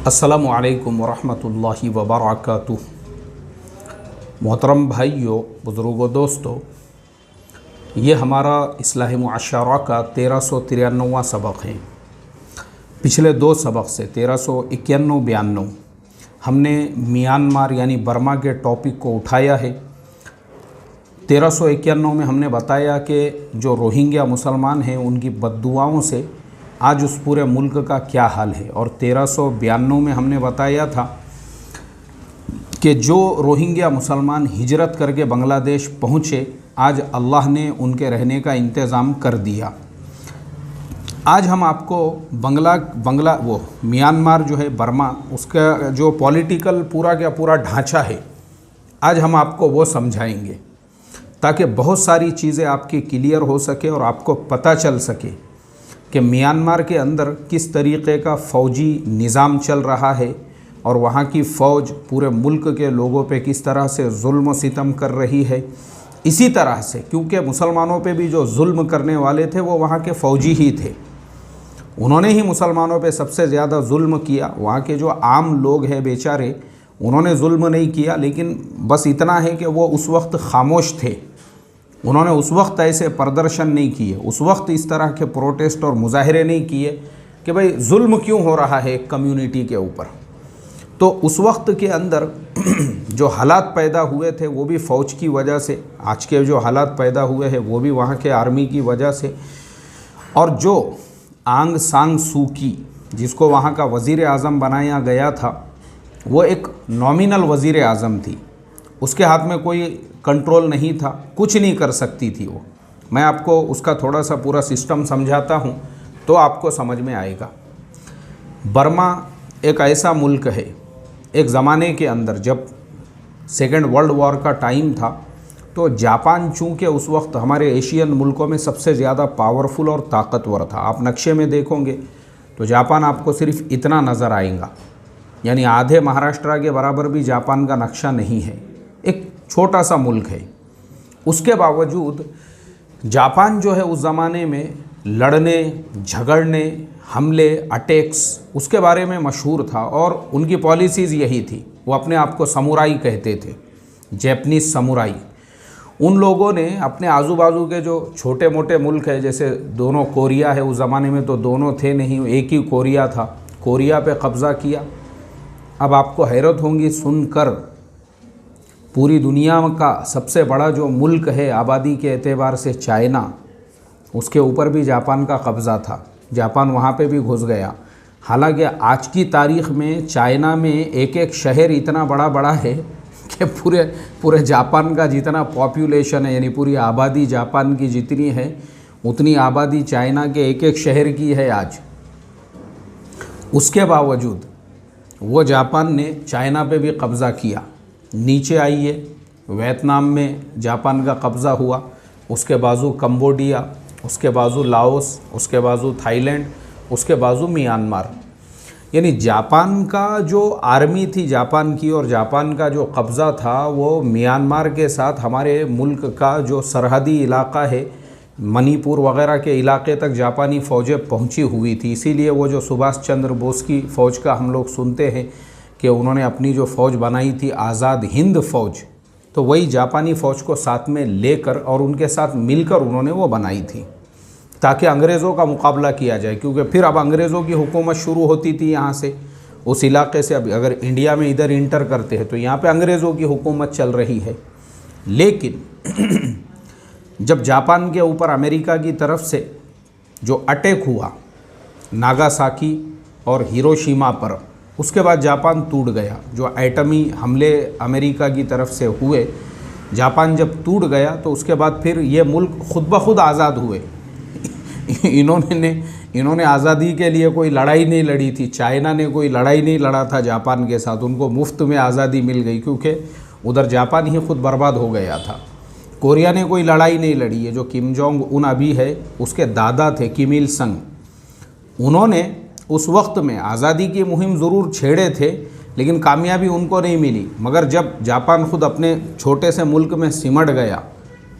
अस्सलामु अलैकुम वरहमतुल्लाहि वबरकातुह। मोहतरम भाइयों, बुज़ुर्गों, दोस्तों, ये हमारा इस्लाही मुआशरा का 1393वां सबक है। पिछले दो सबक से 1391-92 हमने म्यांमार यानी बर्मा के टॉपिक को उठाया है। 1391 में हमने बताया कि जो रोहिंग्या मुसलमान हैं उनकी बद्दुआओं से आज उस पूरे मुल्क का क्या हाल है, और 1392 में हमने बताया था कि जो रोहिंग्या मुसलमान हिजरत करके बांग्लादेश पहुँचे, आज अल्लाह ने उनके रहने का इंतज़ाम कर दिया। आज हम आपको म्यांमार जो है बर्मा, उसका जो पॉलिटिकल पूरा का पूरा ढांचा है, आज हम आपको वो समझाएंगे ताकि बहुत सारी चीज़ें आपकी क्लियर हो सके और आपको पता चल सके कि म्यांमार के अंदर किस तरीक़े का फ़ौजी निज़ाम चल रहा है और वहाँ की फ़ौज पूरे मुल्क के लोगों पे किस तरह से जुल्म सितम कर रही है। इसी तरह से क्योंकि मुसलमानों पे भी जो जुल्म करने वाले थे वो वहाँ के फ़ौजी ही थे, उन्होंने ही मुसलमानों पे सबसे ज़्यादा जुल्म किया। वहाँ के जो आम लोग हैं बेचारे, उन्होंने जुल्म नहीं किया, लेकिन बस इतना है कि वो उस वक्त खामोश थे। उन्होंने उस वक्त ऐसे प्रदर्शन नहीं किए, उस वक्त इस तरह के प्रोटेस्ट और मुजाहरे नहीं किए कि भाई जुल्म क्यों हो रहा है एक कम्युनिटी के ऊपर। तो उस वक्त के अंदर जो हालात पैदा हुए थे वो भी फ़ौज की वजह से, आज के जो हालात पैदा हुए हैं वो भी वहाँ के आर्मी की वजह से। और जो आंग सांग सू की, जिसको वहाँ का वज़ीर आज़म बनाया गया था, वो एक नॉमिनल वज़ीर आज़म थी, उसके हाथ में कोई कंट्रोल नहीं था, कुछ नहीं कर सकती थी वो। मैं आपको उसका थोड़ा सा पूरा सिस्टम समझाता हूँ तो आपको समझ में आएगा। बर्मा एक ऐसा मुल्क है, एक ज़माने के अंदर जब सेकेंड वर्ल्ड वॉर का टाइम था तो जापान चूँकि उस वक्त हमारे एशियन मुल्कों में सबसे ज़्यादा पावरफुल और ताकतवर था। आप नक्शे में देखोगे तो जापान आपको सिर्फ इतना नज़र आएगा, यानी आधे महाराष्ट्र के बराबर भी जापान का नक्शा नहीं है, एक छोटा सा मुल्क है। उसके बावजूद जापान जो है उस ज़माने में लड़ने, झगड़ने, हमले, अटैक्स, उसके बारे में मशहूर था और उनकी पॉलिसीज़ यही थी। वो अपने आप को समुराई कहते थे, जैपनीज़ समुराई। उन लोगों ने अपने आजू बाजू के जो छोटे मोटे मुल्क है, जैसे दोनों कोरिया है, उस ज़माने में तो दोनों थे नहीं, एक ही कोरिया था, कोरिया पे कब्ज़ा किया। अब आपको हैरत होंगी सुनकर, पूरी दुनिया का सबसे बड़ा जो मुल्क है आबादी के एतबार से, चाइना, उसके ऊपर भी जापान का कब्ज़ा था, जापान वहाँ पे भी घुस गया। हालांकि आज की तारीख़ में चाइना में एक एक शहर इतना बड़ा बड़ा है कि पूरे जापान का जितना पॉपुलेशन है, यानी पूरी आबादी जापान की जितनी है उतनी आबादी चाइना के एक एक शहर की है आज। उसके बावजूद वो जापान ने चाइना पे भी कब्ज़ा किया। नीचे आइए, वियतनाम में जापान का कब्ज़ा हुआ, उसके बाजू कंबोडिया, उसके बाजू लाओस, उसके बाजू थाईलैंड, उसके बाजू म्यांमार। यानी जापान का जो आर्मी थी जापान की और जापान का जो कब्ज़ा था वो म्यांमार के साथ हमारे मुल्क का जो सरहदी इलाका है, मणिपुर वगैरह के इलाके तक जापानी फ़ौजें पहुंची हुई थी। इसीलिए वो जो सुभाष चंद्र बोस की फ़ौज का हम लोग सुनते हैं कि उन्होंने अपनी जो फ़ौज बनाई थी आज़ाद हिंद फ़ौज, तो वही जापानी फ़ौज को साथ में लेकर और उनके साथ मिलकर उन्होंने वो बनाई थी ताकि अंग्रेज़ों का मुकाबला किया जाए। क्योंकि फिर अब अंग्रेज़ों की हुकूमत शुरू होती थी यहाँ से, उस इलाके से। अब अगर इंडिया में इधर इंटर करते हैं तो यहाँ पे अंग्रेज़ों की हुकूमत चल रही है। लेकिन जब जापान के ऊपर अमेरिका की तरफ से जो अटैक हुआ नागासाकी और हिरोशिमा पर, उसके बाद जापान टूट गया। जो एटमी हमले अमेरिका की तरफ से हुए, जापान जब टूट गया तो उसके बाद फिर ये मुल्क खुद ब खुद आज़ाद हुए। इन्होंने आज़ादी के लिए कोई लड़ाई नहीं लड़ी थी, चाइना ने कोई लड़ाई नहीं लड़ा था जापान के साथ, उनको मुफ्त में आज़ादी मिल गई क्योंकि उधर जापान ही खुद बर्बाद हो गया था। कोरिया ने कोई लड़ाई नहीं लड़ी है। जो किम जोंग उन अभी है, उसके दादा थे किम इल संग, उन्होंने उस वक्त में आज़ादी की मुहिम ज़रूर छेड़े थे लेकिन कामयाबी उनको नहीं मिली। मगर जब जापान खुद अपने छोटे से मुल्क में सिमट गया,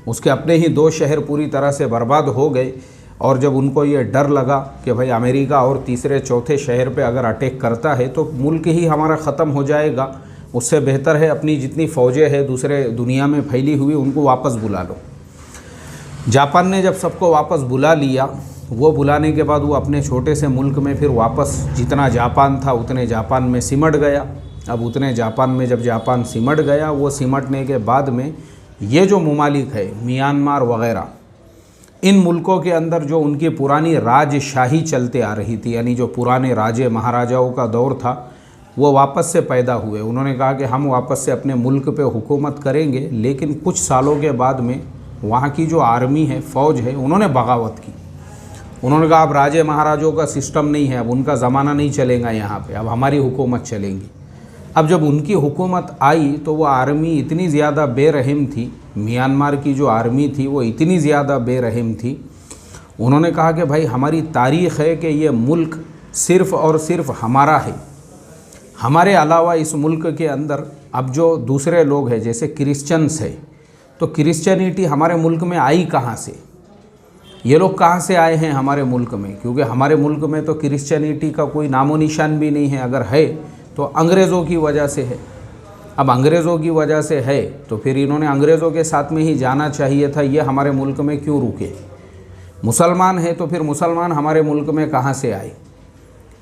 उसके अपने ही 2 शहर पूरी तरह से बर्बाद हो गए और जब उनको ये डर लगा कि भाई अमेरिका और तीसरे चौथे शहर पे अगर अटैक करता है तो मुल्क ही हमारा ख़त्म हो जाएगा, उससे बेहतर है अपनी जितनी फ़ौजें हैं दूसरे दुनिया में फैली हुई उनको वापस बुला लो। जापान ने जब सबको वापस बुला लिया, वो बुलाने के बाद वो अपने छोटे से मुल्क में फिर वापस जितना जापान था उतने जापान में सिमट गया। अब उतने जापान में जब जापान सिमट गया, वो सिमटने के बाद में ये जो ममालिक है म्यांमार वग़ैरह, इन मुल्कों के अंदर जो उनकी पुरानी राजशाही चलते आ रही थी, यानी जो पुराने राजे महाराजाओं का दौर था, वो वापस से पैदा हुए। उन्होंने कहा कि हम वापस से अपने मुल्क पे हुकूमत करेंगे, लेकिन कुछ सालों के बाद में वहाँ की जो आर्मी है, फ़ौज है, उन्होंने बगावत की। उन्होंने कहा अब राजे महाराजों का सिस्टम नहीं है, अब उनका ज़माना नहीं चलेगा यहाँ पे, अब हमारी हुकूमत चलेंगी। अब जब उनकी हुकूमत आई तो वो आर्मी इतनी ज़्यादा बेरहम थी, म्यांमार की जो आर्मी थी वो इतनी ज़्यादा बेरहम थी। उन्होंने कहा कि भाई हमारी तारीख़ है कि ये मुल्क सिर्फ़ और सिर्फ हमारा है, हमारे अलावा इस मुल्क के अंदर अब जो दूसरे लोग हैं जैसे क्रिश्चियंस है, तो क्रिश्चियनिटी हमारे मुल्क में आई कहाँ से, ये लोग कहाँ से आए हैं हमारे मुल्क में, क्योंकि हमारे मुल्क में तो क्रिश्चियनिटी का कोई नामो निशान भी नहीं है। अगर है तो अंग्रेज़ों की वजह से है। अब अंग्रेज़ों की वजह से है तो फिर इन्होंने अंग्रेज़ों के साथ में ही जाना चाहिए था, ये हमारे मुल्क में क्यों रुके। मुसलमान है तो फिर मुसलमान हमारे मुल्क में कहाँ से आए,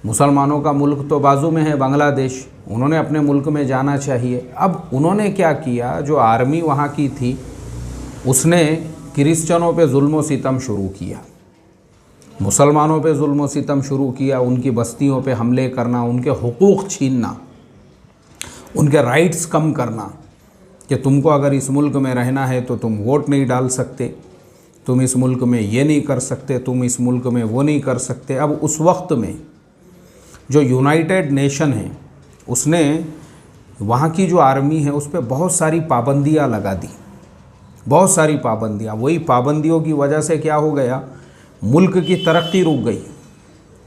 मुसलमानों का मुल्क तो बाजू में है बांग्लादेश, उन्होंने अपने मुल्क में जाना चाहिए। अब उन्होंने क्या किया, जो आर्मी वहाँ की थी उसने क्रिश्चियनों पे जुल्म सितम शुरू किया, मुसलमानों पे जुल्म सितम शुरू किया, उनकी बस्तियों पे हमले करना, उनके हुकूक छीनना, उनके राइट्स कम करना कि तुमको अगर इस मुल्क में रहना है तो तुम वोट नहीं डाल सकते, तुम इस मुल्क में ये नहीं कर सकते, तुम इस मुल्क में वो नहीं कर सकते। अब उस वक्त में जो यूनाइटेड नेशन है उसने वहाँ की जो आर्मी है उस पर बहुत सारी पाबंदियाँ लगा दी, बहुत सारी पाबंदियाँ। वही पाबंदियों की वजह से क्या हो गया, मुल्क की तरक्की रुक गई,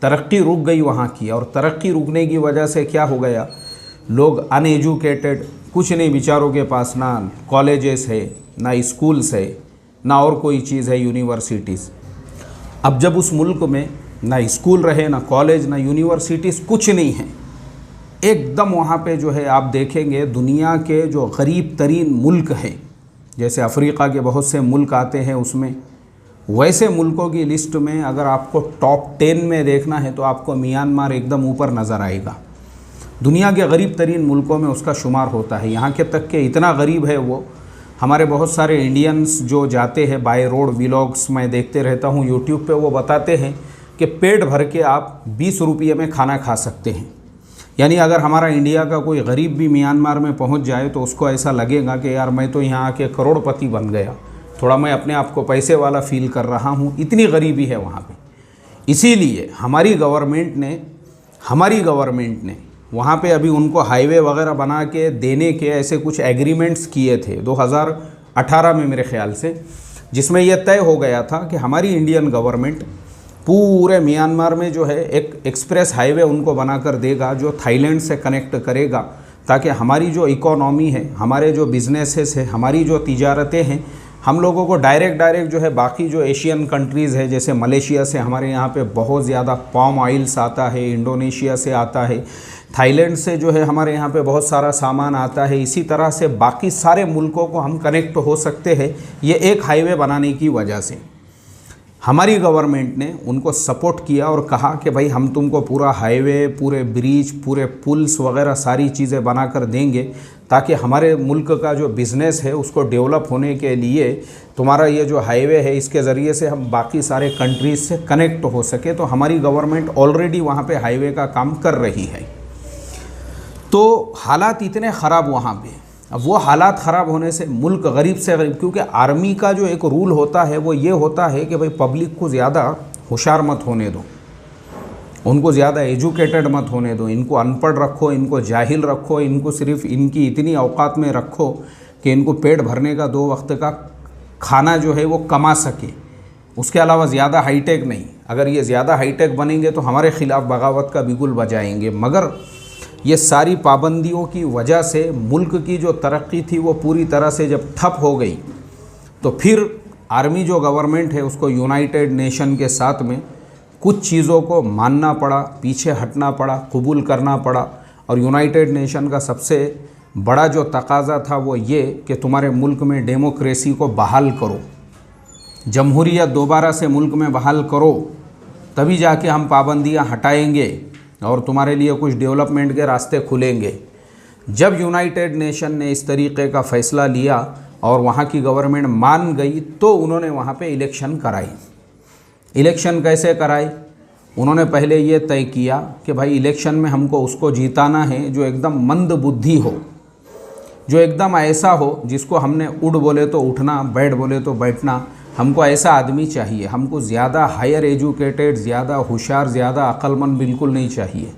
तरक्की रुक गई वहाँ की। और तरक्की रुकने की वजह से क्या हो गया, लोग अनएजुकेटेड, कुछ नहीं, बेचारों के पास ना कॉलेजेस है, ना स्कूल्स है, ना और कोई चीज़ है, यूनिवर्सिटीज़। अब जब उस मुल्क में ना स्कूल रहे, ना कॉलेज, ना यूनिवर्सिटीज़, कुछ नहीं है, एकदम वहाँ पे जो है आप देखेंगे दुनिया के जो गरीब तरीन मुल्क हैं, जैसे अफ्रीका के बहुत से मुल्क आते हैं उसमें, वैसे मुल्कों की लिस्ट में अगर आपको टॉप 10 में देखना है तो आपको म्यांमार एकदम ऊपर नज़र आएगा। दुनिया के गरीब तरीन मुल्कों में उसका शुमार होता है। यहाँ के तक के इतना गरीब है वो, हमारे बहुत सारे इंडियंस जो जाते हैं बाय रोड व्लॉग्स मैं देखते रहता हूँ यूट्यूब पे, वो बताते हैं कि पेट भर के आप 20 रुपये में खाना खा सकते हैं। यानी अगर हमारा इंडिया का कोई गरीब भी म्यांमार में पहुंच जाए तो उसको ऐसा लगेगा कि यार मैं तो यहाँ आके करोड़पति बन गया, थोड़ा मैं अपने आप को पैसे वाला फील कर रहा हूँ, इतनी गरीबी है वहाँ पे। इसीलिए हमारी गवर्नमेंट ने वहाँ पे अभी उनको हाईवे वगैरह बना के देने के ऐसे कुछ एग्रीमेंट्स किए थे 2018 में मेरे ख्याल से, जिसमें यह तय हो गया था कि हमारी इंडियन गवर्नमेंट पूरे म्यांमार में जो है एक एक्सप्रेस हाईवे उनको बनाकर देगा जो थाईलैंड से कनेक्ट करेगा, ताकि हमारी जो इकोनॉमी है, हमारे जो बिजनेसेस है, हमारी जो तिजारतें हैं, हम लोगों को डायरेक्ट जो है बाकी जो एशियन कंट्रीज़ है, जैसे मलेशिया से हमारे यहाँ पे बहुत ज़्यादा पाम ऑयल्स आता है, इंडोनेशिया से आता है, थाईलैंड से जो है हमारे यहाँ पे बहुत सारा सामान आता है, इसी तरह से बाकी सारे मुल्कों को हम कनेक्ट हो सकते हैं ये एक हाईवे बनाने की वजह से। हमारी गवर्नमेंट ने उनको सपोर्ट किया और कहा कि भाई हम तुमको पूरा हाईवे, पूरे ब्रिज, पूरे पुल्स वगैरह सारी चीज़ें बना कर देंगे, ताकि हमारे मुल्क का जो बिज़नेस है उसको डेवलप होने के लिए तुम्हारा ये जो हाईवे है इसके ज़रिए से हम बाकी सारे कंट्रीज़ से कनेक्ट हो सके। तो हमारी गवर्नमेंट ऑलरेडी वहाँ पे हाईवे का काम कर रही है। तो हालात इतने ख़राब वहाँ पे, अब वो हालात ख़राब होने से मुल्क गरीब से गरीब, क्योंकि आर्मी का जो एक रूल होता है वो ये होता है कि भाई पब्लिक को ज़्यादा होशियार मत होने दो, उनको ज़्यादा एजुकेटेड मत होने दो, इनको अनपढ़ रखो, इनको जाहिल रखो, इनको सिर्फ इनकी इतनी औकात में रखो कि इनको पेट भरने का 2 वक्त का खाना जो है वो कमा सके, उसके अलावा ज़्यादा हाईटेक नहीं। अगर ये ज़्यादा हाईटेक बनेंगे तो हमारे ख़िलाफ़ बगावत का बिगुल बजाएंगे। मगर ये सारी पाबंदियों की वजह से मुल्क की जो तरक्की थी वो पूरी तरह से जब ठप हो गई, तो फिर आर्मी जो गवर्नमेंट है उसको यूनाइटेड नेशन के साथ में कुछ चीज़ों को मानना पड़ा, पीछे हटना पड़ा, कबूल करना पड़ा। और यूनाइटेड नेशन का सबसे बड़ा जो तकाज़ा था वो ये कि तुम्हारे मुल्क में डेमोक्रेसी को बहाल करो, जमहूरियत दोबारा से मुल्क में बहाल करो, तभी जाके हम पाबंदियां हटाएंगे और तुम्हारे लिए कुछ डेवलपमेंट के रास्ते खुलेंगे। जब यूनाइटेड नेशन ने इस तरीके का फ़ैसला लिया और वहाँ की गवर्नमेंट मान गई तो उन्होंने वहाँ पे इलेक्शन कराई। इलेक्शन कैसे कराई? उन्होंने पहले ये तय किया कि भाई इलेक्शन में हमको उसको जीताना है जो एकदम मंद बुद्धि हो, जो एकदम ऐसा हो जिसको हमने उठ बोले तो उठना, बैठ बोले तो बैठना। हमको ऐसा आदमी चाहिए, हमको ज़्यादा हायर एजुकेटेड, ज़्यादा होशियार, ज़्यादा अक्लमंद बिल्कुल नहीं चाहिए।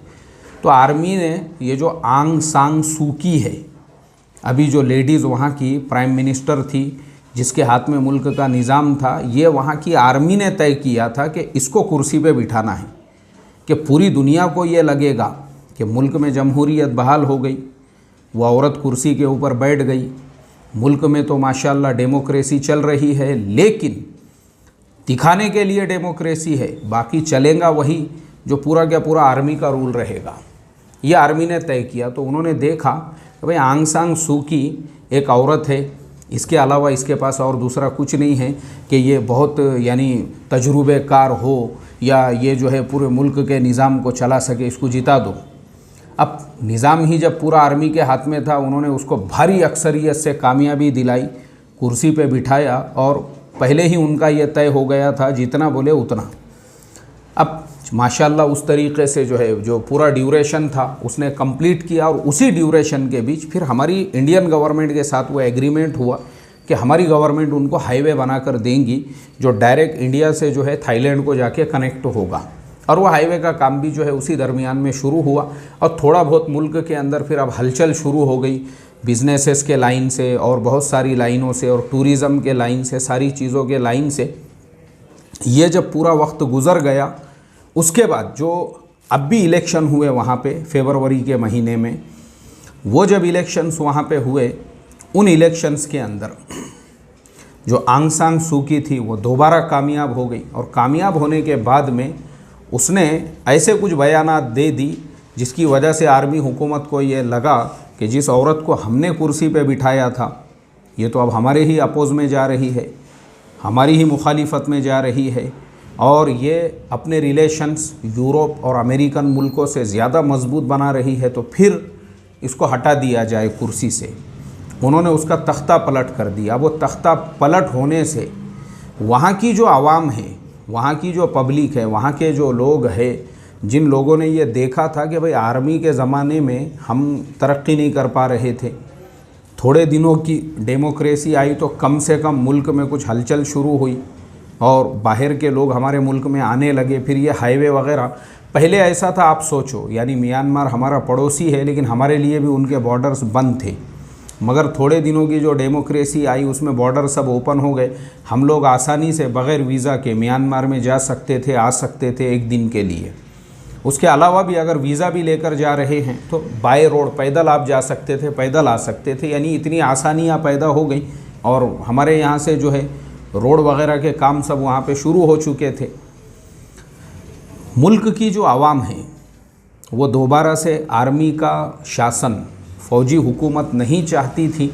तो आर्मी ने ये जो आंग सांग सूकी है, अभी जो लेडीज़ वहाँ की प्राइम मिनिस्टर थी जिसके हाथ में मुल्क का निज़ाम था, ये वहाँ की आर्मी ने तय किया था कि इसको कुर्सी पे बिठाना है, कि पूरी दुनिया को ये लगेगा कि मुल्क में जमहूरियत बहाल हो गई, वो औरत कुर्सी के ऊपर बैठ गई, मुल्क में तो माशाल्लाह डेमोक्रेसी चल रही है, लेकिन दिखाने के लिए डेमोक्रेसी है, बाकी चलेगा वही जो पूरा का पूरा आर्मी का रूल रहेगा। ये आर्मी ने तय किया। तो उन्होंने देखा कि भाई आंग सांग सूकी एक औरत है, इसके अलावा इसके पास और दूसरा कुछ नहीं है कि ये बहुत यानी तजुर्बेकार हो या ये जो है पूरे मुल्क के निज़ाम को चला सके, इसको जिता दो। अब निज़ाम ही जब पूरा आर्मी के हाथ में था, उन्होंने उसको भारी अक्सरियत से कामयाबी दिलाई, कुर्सी पे बिठाया और पहले ही उनका ये तय हो गया था जितना बोले उतना। अब माशाल्लाह उस तरीके से जो है जो पूरा ड्यूरेशन था उसने कंप्लीट किया और उसी ड्यूरेशन के बीच फिर हमारी इंडियन गवर्नमेंट के साथ वो एग्रीमेंट हुआ कि हमारी गवर्नमेंट उनको हाईवे बनाकर देंगी जो डायरेक्ट इंडिया से जो है थाईलैंड को जाके कनेक्ट होगा। और वो हाईवे का काम भी जो है उसी दरमियान में शुरू हुआ और थोड़ा बहुत मुल्क के अंदर फिर अब हलचल शुरू हो गई, बिजनेसेस के लाइन से और बहुत सारी लाइनों से और टूरिज़म के लाइन से, सारी चीज़ों के लाइन से। ये जब पूरा वक्त गुज़र गया, उसके बाद जो अब भी इलेक्शन हुए वहाँ पे फरवरी के महीने में, वो जब इलेक्शंस वहाँ पे हुए, उन इलेक्शंस के अंदर जो आंग सांग सूकी थी वो दोबारा कामयाब हो गई। और कामयाब होने के बाद में उसने ऐसे कुछ बयानात दे दी जिसकी वजह से आर्मी हुकूमत को ये लगा कि जिस औरत को हमने कुर्सी पे बिठाया था ये तो अब हमारे ही अपोज़ में जा रही है, हमारी ही मुखालिफत में जा रही है और ये अपने रिलेशंस यूरोप और अमेरिकन मुल्कों से ज़्यादा मजबूत बना रही है, तो फिर इसको हटा दिया जाए कुर्सी से। उन्होंने उसका तख्ता पलट कर दिया। वो तख्ता पलट होने से वहाँ की जो आवाम है, वहाँ की जो पब्लिक है, वहाँ के जो लोग हैं, जिन लोगों ने ये देखा था कि भाई आर्मी के ज़माने में हम तरक्की नहीं कर पा रहे थे, थोड़े दिनों की डेमोक्रेसी आई तो कम से कम मुल्क में कुछ हलचल शुरू हुई और बाहर के लोग हमारे मुल्क में आने लगे। फिर ये हाईवे वगैरह, पहले ऐसा था, आप सोचो, यानी म्यांमार हमारा पड़ोसी है लेकिन हमारे लिए भी उनके बॉर्डर्स बंद थे, मगर थोड़े दिनों की जो डेमोक्रेसी आई उसमें बॉर्डर सब ओपन हो गए। हम लोग आसानी से बग़ैर वीज़ा के म्यांमार में जा सकते थे, आ सकते थे एक दिन के लिए। उसके अलावा भी अगर वीज़ा भी लेकर जा रहे हैं तो बाय रोड पैदल आप जा सकते थे, पैदल आ सकते थे, यानी इतनी आसानियाँ पैदा हो गई। और हमारे यहाँ से जो है रोड वगैरह के काम सब वहाँ पे शुरू हो चुके थे। मुल्क की जो आवाम है वो दोबारा से आर्मी का शासन, फ़ौजी हुकूमत नहीं चाहती थी,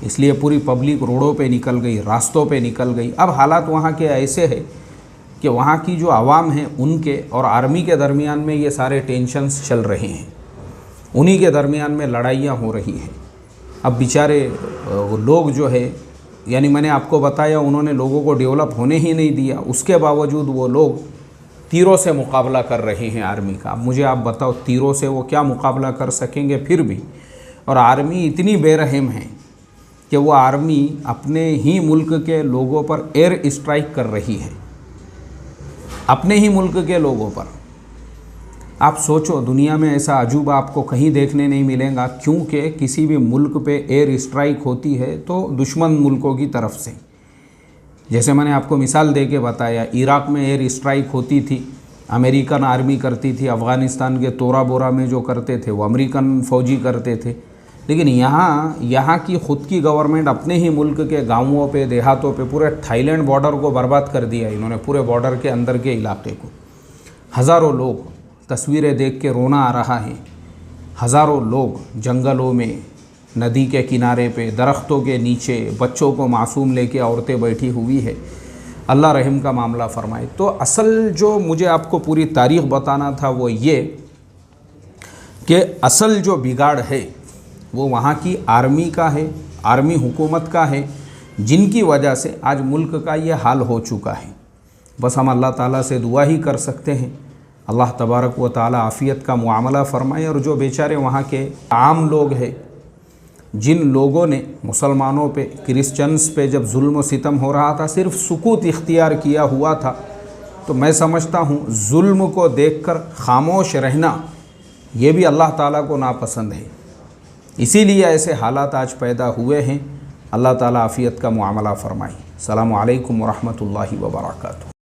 इसलिए पूरी पब्लिक रोडों पे निकल गई, रास्तों पे निकल गई। अब हालात वहाँ के ऐसे है कि वहाँ की जो आवाम है उनके और आर्मी के दरमियान में ये सारे टेंशन्स चल रहे हैं, उन्हीं के दरमियान में लड़ाइयाँ हो रही हैं। अब बेचारे लोग जो है, यानी मैंने आपको बताया उन्होंने लोगों को डेवलप होने ही नहीं दिया, उसके बावजूद वो लोग तीरों से मुकाबला कर रहे हैं आर्मी का। अब मुझे आप बताओ तीरों से वो क्या मुकाबला कर सकेंगे फिर भी। और आर्मी इतनी बेरहम है कि वो आर्मी अपने ही मुल्क के लोगों पर एयर स्ट्राइक कर रही है, अपने ही मुल्क के लोगों पर। आप सोचो, दुनिया में ऐसा अजूबा आपको कहीं देखने नहीं मिलेगा, क्योंकि किसी भी मुल्क पे एयर स्ट्राइक होती है तो दुश्मन मुल्कों की तरफ से। जैसे मैंने आपको मिसाल दे के बताया, इराक़ में एयर स्ट्राइक होती थी, अमेरिकन आर्मी करती थी। अफ़गानिस्तान के तोरा बोरा में जो करते थे वो अमेरिकन फ़ौजी करते थे। लेकिन यहाँ की ख़ुद की गवर्नमेंट अपने ही मुल्क के गांवों पे, देहातों पे, पूरे थाईलैंड बॉर्डर को बर्बाद कर दिया इन्होंने, पूरे बॉर्डर के अंदर के इलाके को। हज़ारों लोग, तस्वीरें देख के रोना आ रहा है, हज़ारों लोग जंगलों में, नदी के किनारे पे, दरख्तों के नीचे, बच्चों को मासूम लेके औरतें बैठी हुई है। अल्लाह रहम का मामला फ़रमाए। तो असल जो मुझे आपको पूरी तारीख़ बताना था वो ये कि असल जो बिगाड़ है वो वहाँ की आर्मी का है, आर्मी हुकूमत का है, जिनकी वजह से आज मुल्क का ये हाल हो चुका है। बस हम अल्लाह ताला से दुआ ही कर सकते हैं, अल्लाह तबारक व ताला आफ़ियत का मुआमला फ़रमाए। और जो बेचारे वहाँ के आम लोग हैं, जिन लोगों ने मुसलमानों पे, क्रिश्चियंस पे जब जुल्म व सितम हो रहा था, सिर्फ़ सुकूत इख्तियार किया हुआ था, तो मैं समझता हूँ जुल्म को देखकर खामोश रहना ये भी अल्लाह ताला को नापसंद है। इसीलिए ऐसे हालात आज पैदा हुए हैं। अल्लाह ताला आफ़ियत का मुआमला फ़रमाए। अस्सलामु अलैकुम व रहमतुल्लाहि व बरकातुहू।